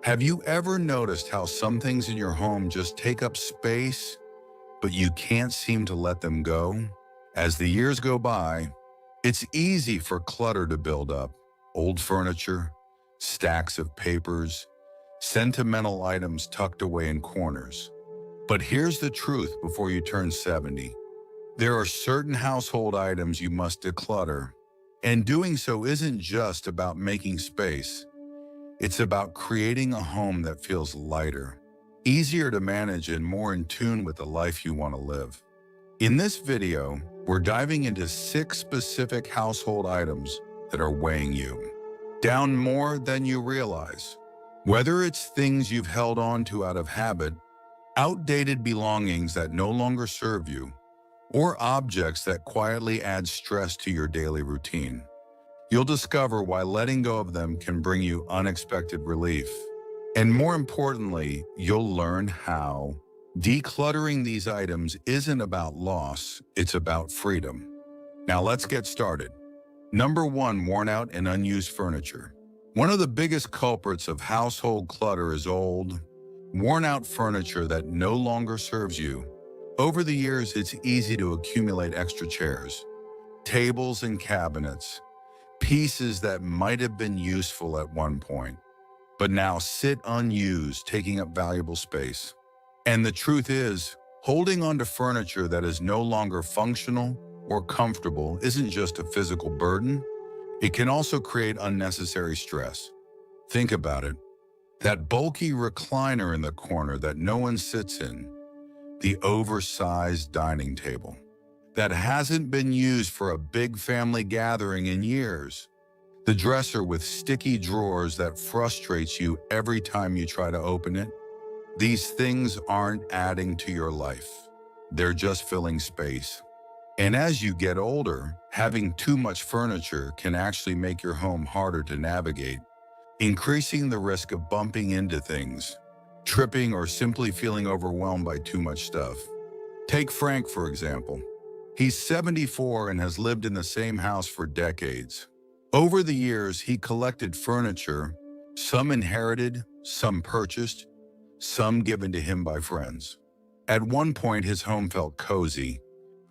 Have you ever noticed how some things in your home just take up space, but you can't seem to let them go? As the years go by, it's easy for clutter to build up. Old furniture, stacks of papers, sentimental items tucked away in corners. But here's the truth before you turn 70. There are certain household items you must declutter, and doing so isn't just about making space. It's about creating a home that feels lighter, easier to manage, and more in tune with the life you want to live. In this video, we're diving into 6 specific household items that are weighing you down more than you realize. Whether it's things you've held on to out of habit, outdated belongings that no longer serve you, or objects that quietly add stress to your daily routine, you'll discover why letting go of them can bring you unexpected relief. And more importantly, you'll learn how decluttering these items isn't about loss, it's about freedom. Now let's get started. Number 1, worn out and unused furniture. One of the biggest culprits of household clutter is old, worn out furniture that no longer serves you. Over the years, it's easy to accumulate extra chairs, tables, and cabinets, pieces that might have been useful at one point, but now sit unused, taking up valuable space. And the truth is, holding on to furniture that is no longer functional or comfortable isn't just a physical burden, it can also create unnecessary stress. Think about it. That bulky recliner in the corner that no one sits in, the oversized dining table that hasn't been used for a big family gathering in years, the dresser with sticky drawers that frustrates you every time you try to open it. These things aren't adding to your life. They're just filling space. And as you get older, having too much furniture can actually make your home harder to navigate, increasing the risk of bumping into things, tripping, or simply feeling overwhelmed by too much stuff. Take Frank, for example. He's 74 and has lived in the same house for decades. Over the years, he collected furniture, some inherited, some purchased, some given to him by friends. At one point, his home felt cozy,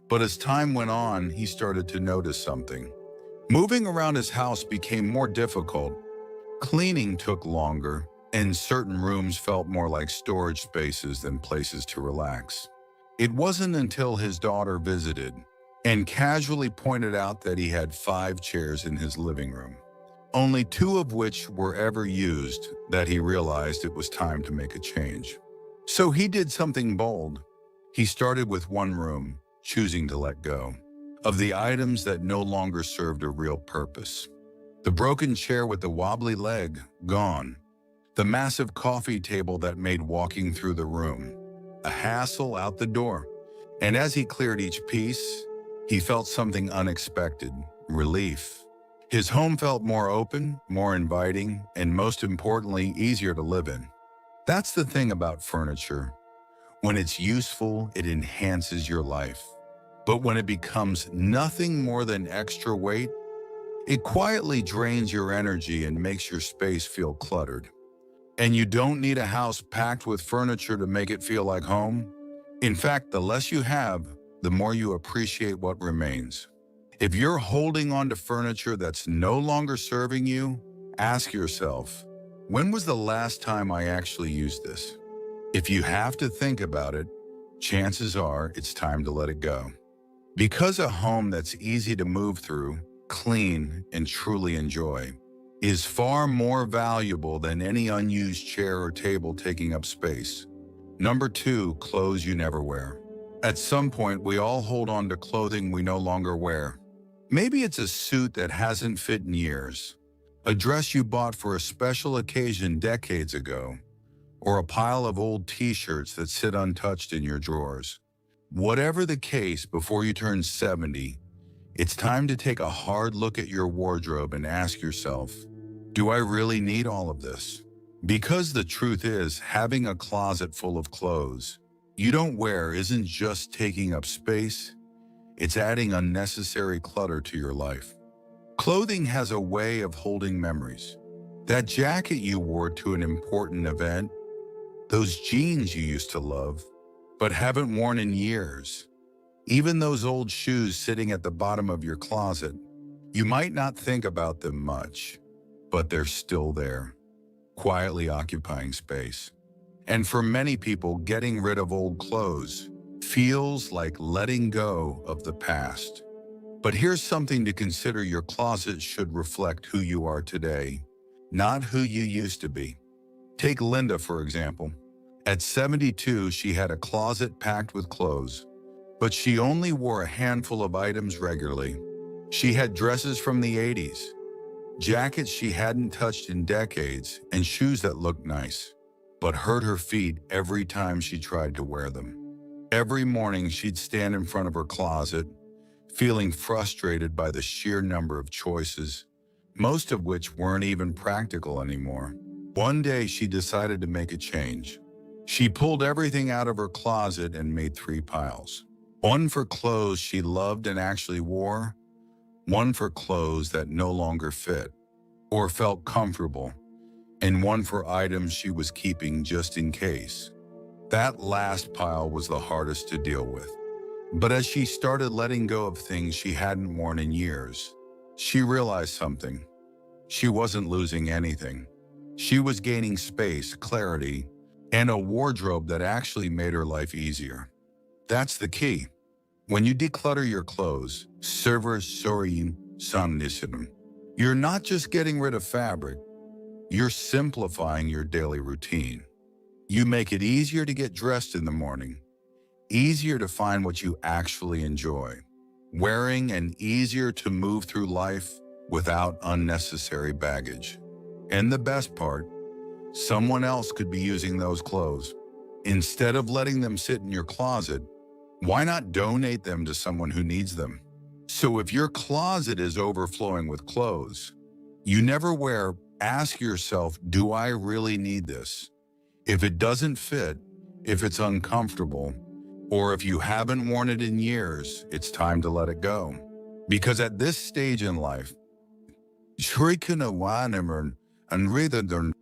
but as time went on, he started to notice something. Moving around his house became more difficult, cleaning took longer, and certain rooms felt more like storage spaces than places to relax. It wasn't until his daughter visited and casually pointed out that he had 5 chairs in his living room, only 2 of which were ever used, that he realized it was time to make a change. So he did something bold. He started with one room, choosing to let go of the items that no longer served a real purpose. The broken chair with the wobbly leg, gone. The massive coffee table that made walking through the room a hassle out the door. And as he cleared each piece, he felt something unexpected: relief. His home felt more open, more inviting, and most importantly, easier to live in. That's the thing about furniture. When it's useful, it enhances your life. But when it becomes nothing more than extra weight, it quietly drains your energy and makes your space feel cluttered. And you don't need a house packed with furniture to make it feel like home. In fact, the less you have, the more you appreciate what remains. If you're holding on to furniture that's no longer serving you, ask yourself, when was the last time I actually used this? If you have to think about it, chances are it's time to let it go. Because a home that's easy to move through, clean, and truly enjoy is far more valuable than any unused chair or table taking up space. Number 2, clothes you never wear. At some point, we all hold on to clothing we no longer wear. Maybe it's a suit that hasn't fit in years, a dress you bought for a special occasion decades ago, or a pile of old t-shirts that sit untouched in your drawers. Whatever the case, before you turn 70, it's time to take a hard look at your wardrobe and ask yourself, do I really need all of this? Because the truth is, having a closet full of clothes you don't wear isn't just taking up space, it's adding unnecessary clutter to your life. Clothing has a way of holding memories. That jacket you wore to an important event, those jeans you used to love, but haven't worn in years. Even those old shoes sitting at the bottom of your closet. You might not think about them much, but they're still there, quietly occupying space. And for many people, getting rid of old clothes feels like letting go of the past. But here's something to consider: your closet should reflect who you are today, not who you used to be. Take Linda, for example. At 72, she had a closet packed with clothes, but she only wore a handful of items regularly. She had dresses from the 80s, jackets she hadn't touched in decades, and shoes that looked nice, but hurt her feet every time she tried to wear them. Every morning, she'd stand in front of her closet, feeling frustrated by the sheer number of choices, most of which weren't even practical anymore. One day, she decided to make a change. She pulled everything out of her closet and made 3 piles. One for clothes she loved and actually wore, one for clothes that no longer fit or felt comfortable, and one for items she was keeping just in case. That last pile was the hardest to deal with. But as she started letting go of things she hadn't worn in years, she realized something. She wasn't losing anything. She was gaining space, clarity, and a wardrobe that actually made her life easier. That's the key. When you declutter your clothes, you're not just getting rid of fabric, you're simplifying your daily routine. You make it easier to get dressed in the morning, easier to find what you actually enjoy wearing, and easier to move through life without unnecessary baggage. And the best part, someone else could be using those clothes. Instead of letting them sit in your closet, why not donate them to someone who needs them? So if your closet is overflowing with clothes you never wear, ask yourself, do I really need this? If it doesn't fit, if it's uncomfortable, or if you haven't worn it in years, it's time to let it go. Because at this stage in life,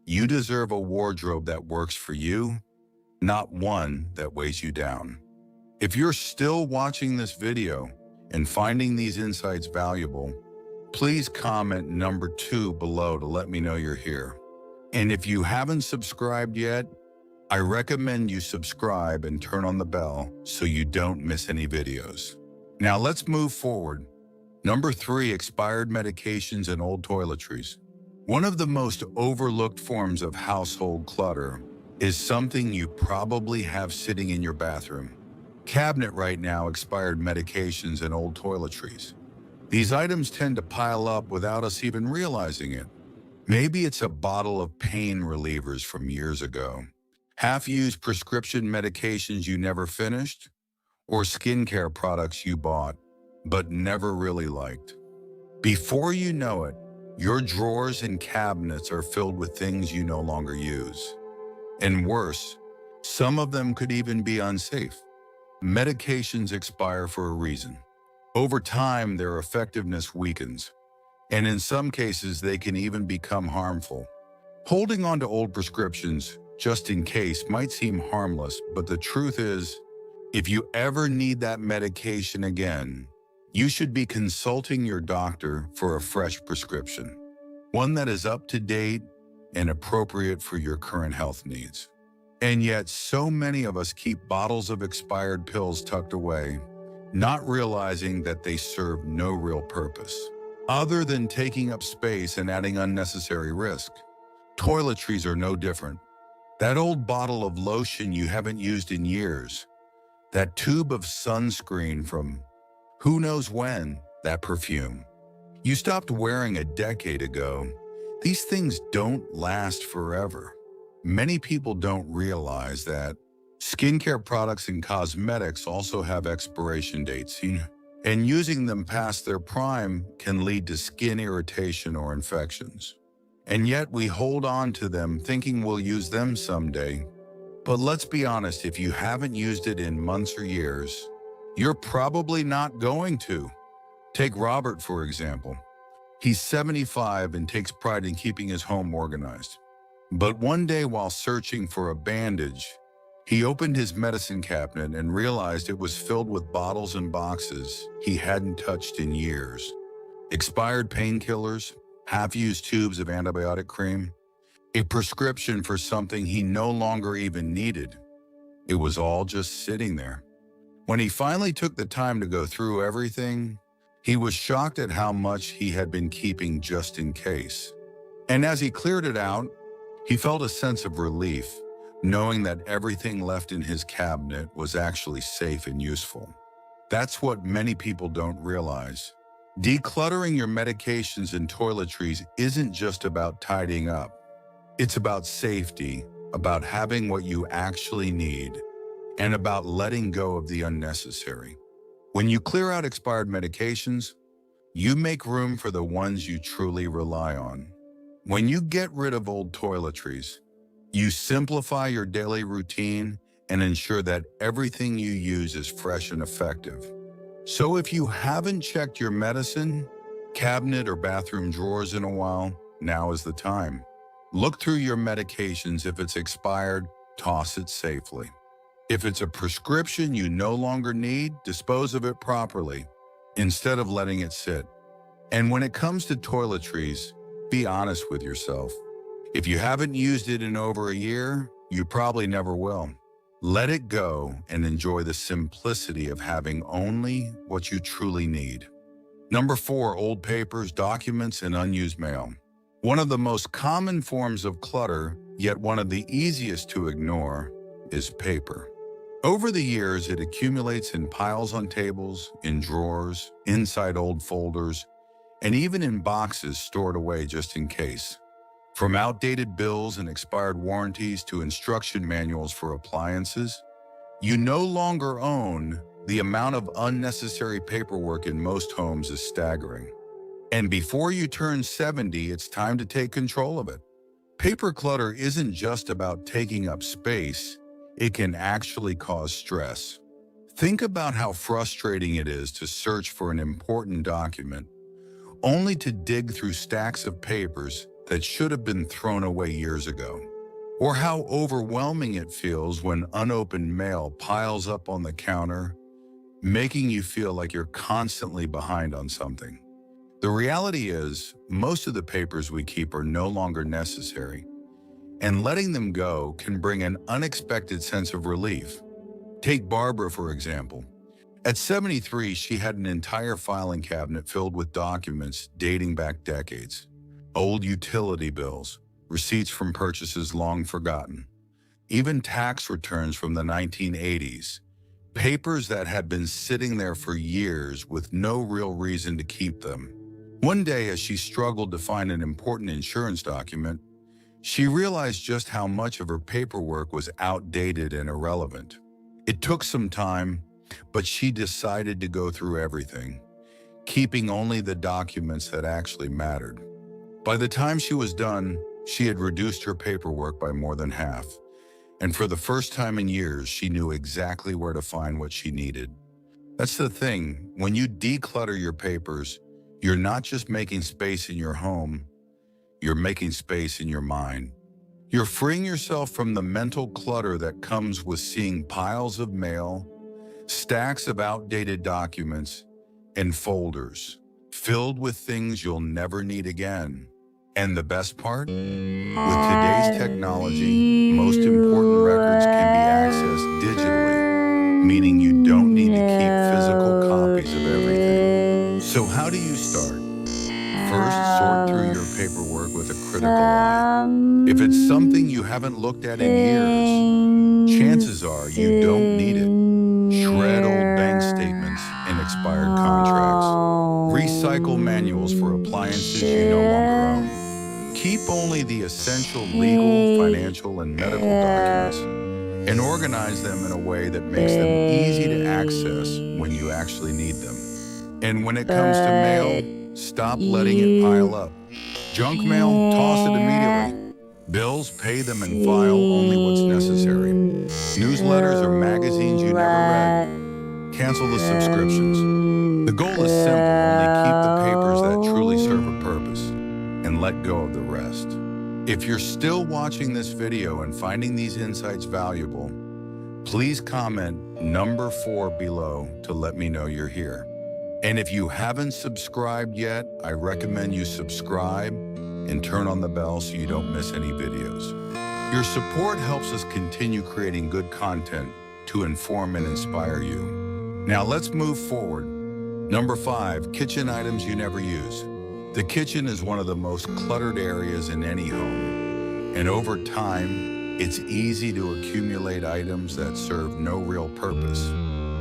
you deserve a wardrobe that works for you, not one that weighs you down. If you're still watching this video and finding these insights valuable, please comment number 2 below to let me know you're here. And if you haven't subscribed yet, I recommend you subscribe and turn on the bell so you don't miss any videos. Now let's move forward. Number 3, expired medications and old toiletries. One of the most overlooked forms of household clutter is something you probably have sitting in your bathroom cabinet right now: expired medications and old toiletries. These items tend to pile up without us even realizing it. Maybe it's a bottle of pain relievers from years ago, half-used prescription medications you never finished, or skincare products you bought but never really liked. Before you know it, your drawers and cabinets are filled with things you no longer use. And worse, some of them could even be unsafe. Medications expire for a reason. Over time, their effectiveness weakens, and in some cases, they can even become harmful. Holding on to old prescriptions, just in case, might seem harmless, but the truth is, if you ever need that medication again, you should be consulting your doctor for a fresh prescription, one that is up to date and appropriate for your current health needs. And yet, so many of us keep bottles of expired pills tucked away, not realizing that they serve no real purpose, other than taking up space and adding unnecessary risk. Toiletries are no different. That old bottle of lotion you haven't used in years, that tube of sunscreen from who knows when, that perfume you stopped wearing a decade ago, these things don't last forever. Many people don't realize that skincare products and cosmetics also have expiration dates, and using them past their prime can lead to skin irritation or infections. And yet we hold on to them thinking we'll use them someday. But let's be honest, if you haven't used it in months or years, you're probably not going to. Take Robert, for example. He's 75 and takes pride in keeping his home organized. But one day while searching for a bandage, he opened his medicine cabinet and realized it was filled with bottles and boxes he hadn't touched in years. Expired painkillers, half-used tubes of antibiotic cream, a prescription for something he no longer even needed. It was all just sitting there. When he finally took the time to go through everything, he was shocked at how much he had been keeping just in case. And as he cleared it out, he felt a sense of relief, knowing that everything left in his cabinet was actually safe and useful. That's what many people don't realize. Decluttering your medications and toiletries isn't just about tidying up. It's about safety, about having what you actually need, and about letting go of the unnecessary. When you clear out expired medications, you make room for the ones you truly rely on. When you get rid of old toiletries, you simplify your daily routine and ensure that everything you use is fresh and effective. So if you haven't checked your medicine, cabinet, or bathroom drawers in a while, now is the time. Look through your medications. If it's expired, toss it safely. If it's a prescription you no longer need, dispose of it properly, instead of letting it sit. And when it comes to toiletries, be honest with yourself. If you haven't used it in over a year, you probably never will. Let it go and enjoy the simplicity of having only what you truly need. Number 4, old papers, documents, and unused mail. One of the most common forms of clutter, yet one of the easiest to ignore, is paper. Over the years, it accumulates in piles on tables, in drawers, inside old folders, and even in boxes stored away just in case. From outdated bills and expired warranties to instruction manuals for appliances, you no longer own. The amount of unnecessary paperwork in most homes is staggering. And before you turn 70, it's time to take control of it. Paper clutter isn't just about taking up space, it can actually cause stress. Think about how frustrating it is to search for an important document, only to dig through stacks of papers that should have been thrown away years ago. Or how overwhelming it feels when unopened mail piles up on the counter, making you feel like you're constantly behind on something. The reality is, most of the papers we keep are no longer necessary, and letting them go can bring an unexpected sense of relief. Take Barbara, for example. At 73, she had an entire filing cabinet filled with documents dating back decades. Old utility bills, receipts from purchases long forgotten, even tax returns from the 1980s, papers that had been sitting there for years with no real reason to keep them. One day, as she struggled to find an important insurance document, she realized just how much of her paperwork was outdated and irrelevant. It took some time, but she decided to go through everything, keeping only the documents that actually mattered. By the time she was done, she had reduced her paperwork by more than half, and for the first time in years, she knew exactly where to find what she needed. That's the thing, when you declutter your papers, you're not just making space in your home, you're making space in your mind. You're freeing yourself from the mental clutter that comes with seeing piles of mail, stacks of outdated documents, and folders filled with things you'll never need again. And the best part? With today's technology, most important records can be accessed digitally, meaning you don't need to keep physical copies of everything. So how do you start? First, sort through your paperwork with a critical eye. If it's something you haven't looked at in years, chances are you don't need it. Shred old bank statements and expired contracts. Recycle manuals for appliances you no longer own. Keep only the essential legal, financial, and medical documents, and organize them in a way that makes them easy to access when you actually need them. And when it comes to mail, stop letting it pile up. Junk mail, toss it immediately. Bills, pay them and file only what's necessary. Newsletters or magazines you never read, cancel the subscriptions. The goal is simple, only keep the papers that truly serve a purpose. If you're still watching this video and finding these insights valuable, please comment number 4 below to let me know you're here. And if you haven't subscribed yet, I recommend you subscribe and turn on the bell so you don't miss any videos. Your support helps us continue creating good content to inform and inspire you. Now let's move forward. Number 5, kitchen items you never use. The kitchen is one of the most cluttered areas in any home, and over time, it's easy to accumulate items that serve no real purpose.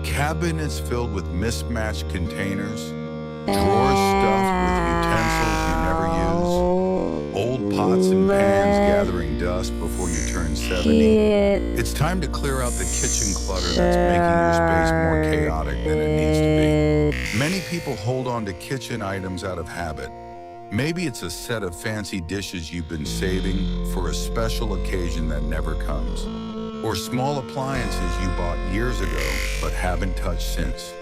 Cabinets filled with mismatched containers, drawers stuffed with utensils you never use, old pots and pans gathering dust before you turn 70. It's time to clear out the kitchen clutter that's making your space more chaotic than it needs to be. Many people hold on to kitchen items out of habit. Maybe it's a set of fancy dishes you've been saving for a special occasion that never comes, or small appliances you bought years ago but haven't touched since.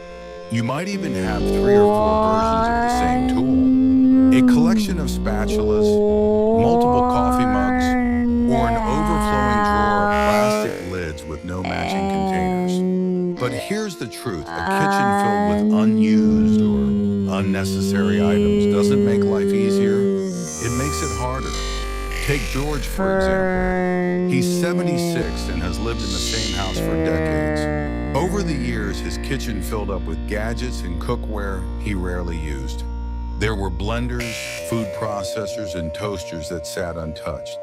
You might even have 3 or 4 versions of the same tool, a collection of spatulas, multiple coffee mugs, or an overflowing drawer of plastic lids with no matching containers. But here's the truth: a kitchen filled with unused or unnecessary items doesn't make life easier, it makes it harder. Take George, for example. He's 76 and has lived in the same house for decades. Over the years, his kitchen filled up with gadgets and cookware he rarely used. There were blenders, food processors, and toasters that sat untouched,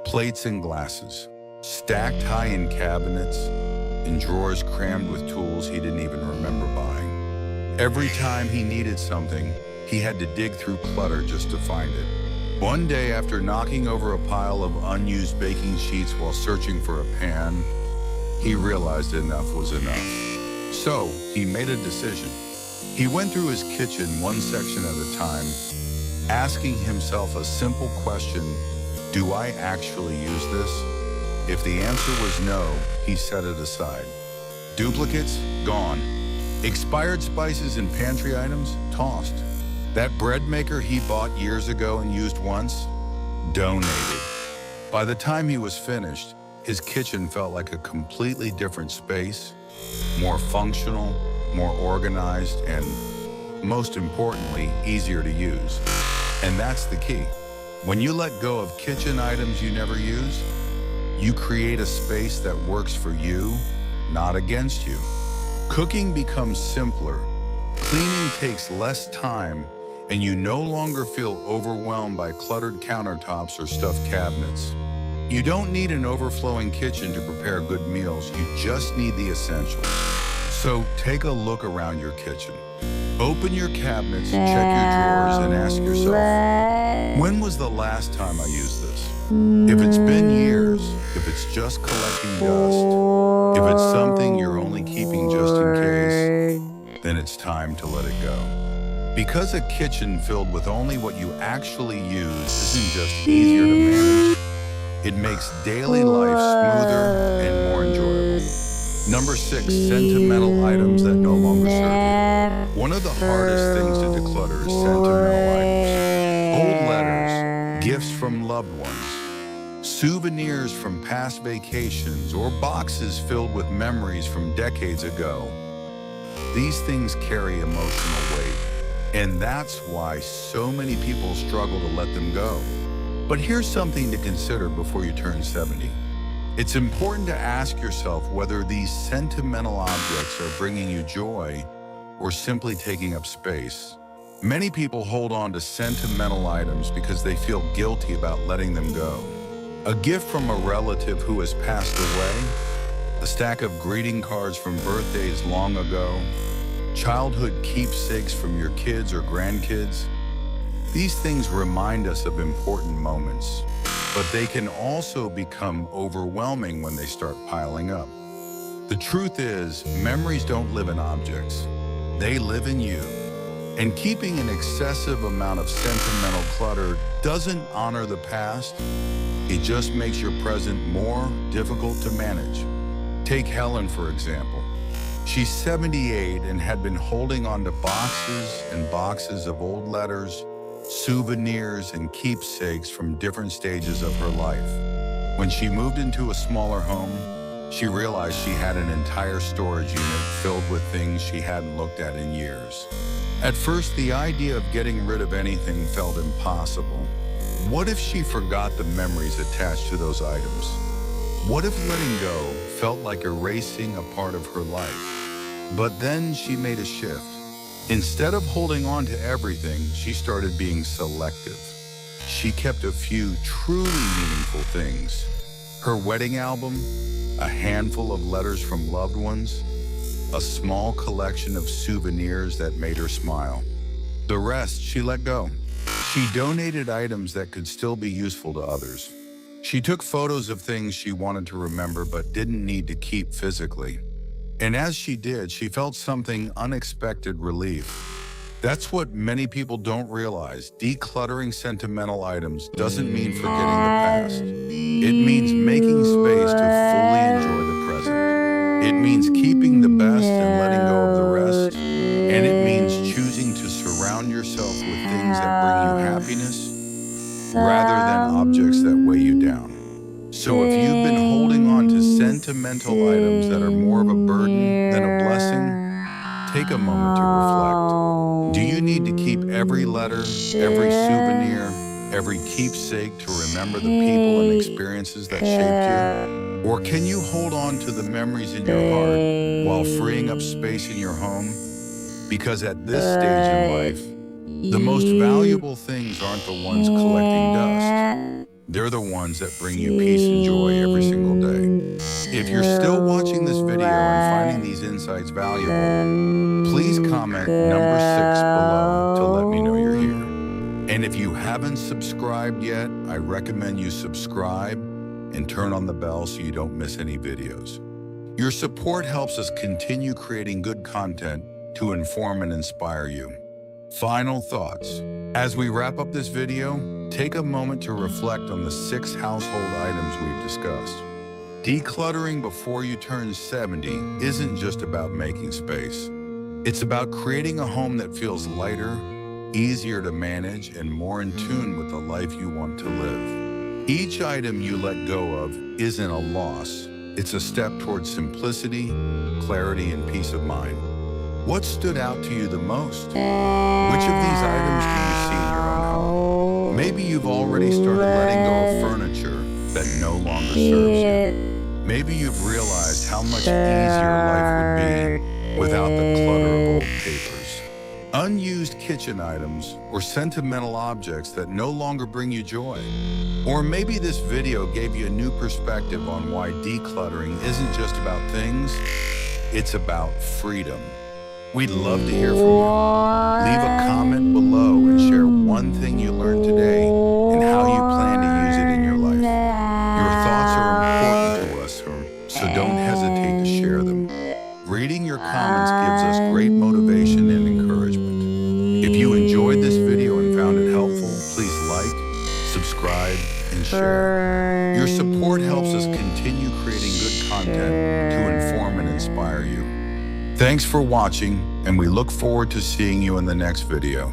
plates and glasses, stacked high in cabinets, and drawers crammed with tools he didn't even remember buying. Every time he needed something, he had to dig through clutter just to find it. One day, after knocking over a pile of unused baking sheets while searching for a pan, he realized enough was enough. So, he made a decision. He went through his kitchen one section at a time, asking himself a simple question: do I actually use this? If the answer was no, he set it aside. Duplicates? Gone. Expired spices and pantry items? Tossed. That bread maker he bought years ago and used once? Donated. By the time he was finished, his kitchen felt like a completely different space, more functional, more organized, and most importantly, easier to use. And that's the key. When you let go of kitchen items you never use, you create a space that works for you, not against you. Cooking becomes simpler, cleaning takes less time, and you no longer feel overwhelmed by cluttered countertops or stuffed cabinets. You don't need an overflowing kitchen to prepare good meals, you just need the essentials. So take a look around your kitchen. Open your cabinets, check your drawers, and ask yourself, when was the last time I used this? If it's been years, if it's just collecting dust, if it's something you're only keeping just in case, then it's time to let it go. Because a kitchen filled with only what you actually use isn't just easier to manage, it makes daily life smoother and more enjoyable. Number 6, sentimental items that no longer serve you. One of the hardest things to declutter is sentimental items. Old letters, gifts from loved ones, souvenirs from past vacations, or boxes filled with memories from decades ago. These things carry emotional weight, and that's why so many people struggle to let them go. But here's something to consider before you turn 70. It's important to ask yourself whether these sentimental objects are bringing you joy or simply taking up space. Many people hold on to sentimental items because they feel guilty about letting them go. A gift from a relative who has passed away, a stack of greeting cards from birthdays long ago, childhood keepsakes from your kids or grandkids. These things remind us of important moments, but they can also become overwhelming when they start piling up. The truth is, memories don't live in objects. They live in you. And keeping an excessive amount of sentimental clutter doesn't honor the past. It just makes your present more difficult to manage. Take Helen, for example. She's 78 and had been holding on to boxes and boxes of old letters, souvenirs, and keepsakes from different stages of her life. When she moved into a smaller home, she realized she had an entire storage unit filled with things she hadn't looked at in years. At first, the idea of getting rid of anything felt impossible. What if she forgot the memories attached to those items? What if letting go felt like erasing a part of her life? But then she made a shift. Instead of holding on to everything, she started being selective. She kept a few truly meaningful things. Her wedding album, a handful of letters from loved ones, a small collection of souvenirs that made her smile. The rest she let go. She donated items that could still be useful to others. She took photos of things she wanted to remember but didn't need to keep physically. And as she did, she felt something unexpected relief. That's what many people don't realize. Decluttering sentimental items doesn't mean forgetting the past. It means making space to fully enjoy the present. It means keeping the best and letting go of the rest. And it means choosing to surround yourself with things that bring you happiness rather than objects that weigh you down. So if you've been holding on to sentimental items that are more of a burden than a blessing, take a moment to reflect. Do you need to keep every letter, every souvenir, every keepsake to remember the people and experiences that shaped you? Or can you hold on to the memories in your heart while freeing up space in your home? Because at this stage in life, the most valuable things aren't the ones collecting dust. They're the ones that bring you peace and joy every single day. If you're still watching this video and finding these insights valuable, please comment number 6 below to let me know you're here. And if you haven't subscribed yet, I recommend you subscribe and turn on the bell so you don't miss any videos. Your support helps us continue creating good content to inform and inspire you. Final thoughts. As we wrap up this video, take a moment to reflect on the 6 household items we've discussed. Decluttering before you turn 70 isn't just about making space. It's about creating a home that feels lighter, easier to manage, and more in tune with the life you want to live. Each item you let go of isn't a loss. It's a step towards simplicity, clarity, and peace of mind. What stood out to you the most? Which of these items do you see in your own home? Maybe you've already started letting go of furniture that no longer serves you. Maybe you've realized how much easier life would be without the clutter of old papers. Unused kitchen items or sentimental objects that no longer bring you joy. Or maybe this video gave you a new perspective on why decluttering isn't just about things, it's about freedom. We'd love to hear from you. Leave a comment below and share one thing you learned today and how you plan to use it in your life. Your thoughts are important to us, so don't hesitate to share them. Reading your comments gives us great motivation and encouragement. If you enjoyed this video and found it helpful, please like, subscribe, and share. Your support helps us continue creating good content to inform and inspire you. Thanks for watching, and we look forward to seeing you in the next video.